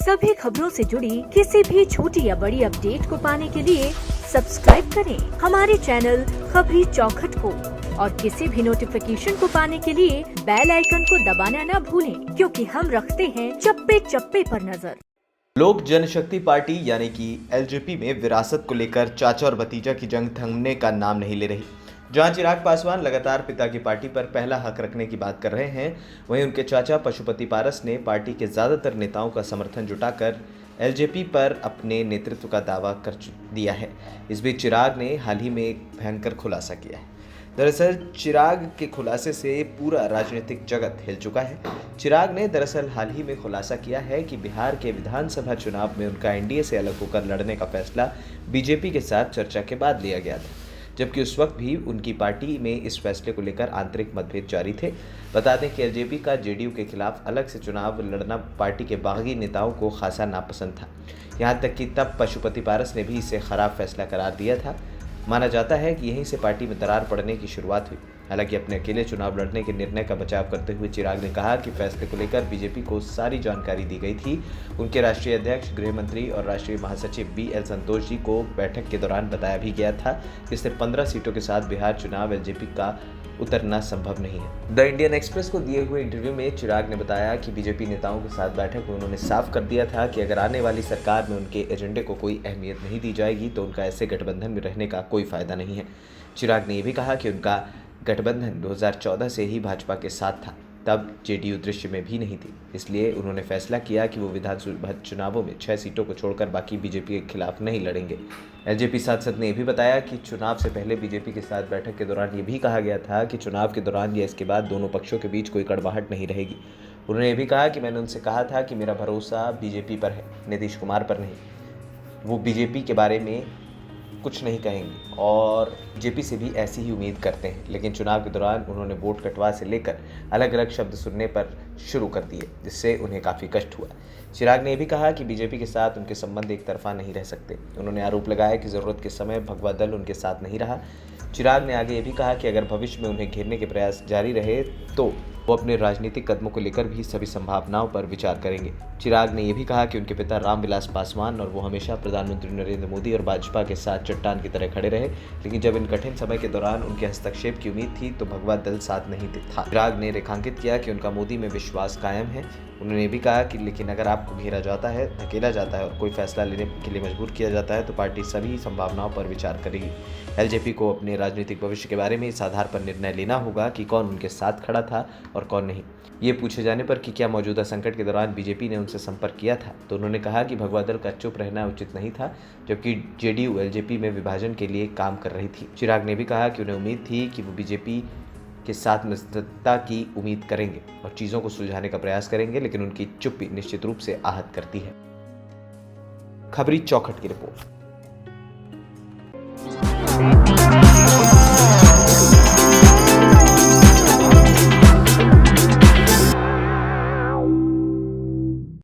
सभी खबरों से जुड़ी किसी भी छोटी या बड़ी अपडेट को पाने के लिए सब्सक्राइब करें हमारे चैनल खबरी चौखट को और किसी भी नोटिफिकेशन को पाने के लिए बेल आइकन को दबाना न भूलें, क्योंकि हम रखते हैं चप्पे चप्पे पर नजर। लोक जनशक्ति पार्टी यानी कि एलजेपी में विरासत को लेकर चाचा और भतीजा की जंग थमने का नाम नहीं ले रही। जहां चिराग पासवान लगातार पिता की पार्टी पर पहला हक रखने की बात कर रहे हैं, वहीं उनके चाचा पशुपति पारस ने पार्टी के ज्यादातर नेताओं का समर्थन जुटाकर एलजेपी पर अपने नेतृत्व का दावा कर दिया है। इस बीच चिराग ने हाल ही में एक भयंकर खुलासा किया है। दरअसल चिराग के खुलासे से पूरा राजनीतिक जगत हिल चुका है। चिराग ने दरअसल हाल ही में खुलासा किया है कि बिहार के विधानसभा चुनाव में उनका एनडीए से अलग होकर लड़ने का फैसला बीजेपी के साथ चर्चा के बाद लिया गया था, जबकि उस वक्त भी उनकी पार्टी में इस फैसले को लेकर आंतरिक मतभेद जारी थे। बता दें कि एलजेपी का जेडीयू के खिलाफ अलग से चुनाव लड़ना पार्टी के बागी नेताओं को खासा नापसंद था। यहाँ तक कि तब पशुपति पारस ने भी इसे खराब फैसला करार दिया था। माना जाता है कि यहीं से पार्टी में दरार पड़ने की शुरुआत हुई। हालांकि अपने अकेले चुनाव लड़ने के निर्णय का बचाव करते हुए चिराग ने कहा कि फैसले को लेकर बीजेपी को सारी जानकारी दी गई थी। उनके राष्ट्रीय अध्यक्ष, गृह मंत्री और राष्ट्रीय महासचिव BL संतोष जी को बैठक के दौरान बताया भी गया था कि इससे 15 सीटों के साथ बिहार चुनाव एलजेपी का उतरना संभव नहीं है। द इंडियन एक्सप्रेस को दिए हुए इंटरव्यू में चिराग ने बताया कि बीजेपी नेताओं के साथ बैठक में उन्होंने साफ कर दिया था कि अगर आने वाली सरकार में उनके एजेंडे को कोई अहमियत नहीं दी जाएगी तो उनका ऐसे गठबंधन में रहने का कोई फायदा नहीं है। चिराग ने यह भी कहा कि उनका गठबंधन 2014 से ही भाजपा के साथ था, तब जेडीयू दृश्य में भी नहीं थी। इसलिए उन्होंने फैसला किया कि वो विधानसभा चुनावों में 6 सीटों को छोड़कर बाकी बीजेपी के खिलाफ नहीं लड़ेंगे। एलजेपी सांसद ने यह भी बताया कि चुनाव से पहले बीजेपी के साथ बैठक के दौरान ये भी कहा गया था कि चुनाव के दौरान या इसके बाद दोनों पक्षों के बीच कोई कड़वाहट नहीं रहेगी। उन्होंने ये भी कहा कि मैंने उनसे कहा था कि मेरा भरोसा बीजेपी पर है, नीतीश कुमार पर नहीं। वो बीजेपी के बारे में कुछ नहीं कहेंगे और जेपी से भी ऐसी ही उम्मीद करते हैं। लेकिन चुनाव के दौरान उन्होंने वोट कटवा से लेकर अलग अलग शब्द सुनने पर शुरू कर दिए, जिससे उन्हें काफ़ी कष्ट हुआ। चिराग ने यह भी कहा कि बीजेपी के साथ उनके संबंध एक तरफा नहीं रह सकते। उन्होंने आरोप लगाया कि ज़रूरत के समय भगवा दल उनके साथ नहीं रहा। चिराग ने आगे ये भी कहा कि अगर भविष्य में उन्हें घेरने के प्रयास जारी रहे तो वो अपने राजनीतिक कदमों को लेकर भी सभी संभावनाओं पर विचार करेंगे। चिराग ने यह भी कहा कि उनके पिता रामविलास पासवान और वो हमेशा प्रधानमंत्री नरेंद्र मोदी और भाजपा के साथ चट्टान की तरह खड़े रहे, लेकिन जब इन कठिन समय के दौरान उनके हस्तक्षेप की उम्मीद थी तो भगवा दल साथ नहीं था। चिराग ने रेखांकित किया कि उनका मोदी में विश्वास कायम है। उन्होंने ये भी कहा कि लेकिन अगर आपको घेरा जाता है, धकेला जाता है और कोई फैसला लेने के लिए मजबूर किया जाता है तो पार्टी सभी संभावनाओं पर विचार करेगी। एलजेपी को अपने राजनीतिक भविष्य के बारे में इस आधार पर निर्णय लेना होगा कि कौन उनके साथ खड़ा था और कौन नहीं। ये पूछे जाने पर कि क्या मौजूदा संकट के दौरान बीजेपी ने उनसे संपर्क किया था, तो उन्होंने कहा कि भगवा दल का चुप रहना उचित नहीं था, जबकि जेडीयू एलजेपी में विभाजन के लिए काम कर रही थी। चिराग ने भी कहा कि उन्हें उम्मीद थी कि वो बीजेपी के साथ मित्रता की उम्मीद करेंगे और चीज़ों को सुलझाने का प्रयास करेंगे, लेकिन उनकी चुप्पी निश्चित रूप से आहत करती है। खबरी चौखट की रिपोर्ट।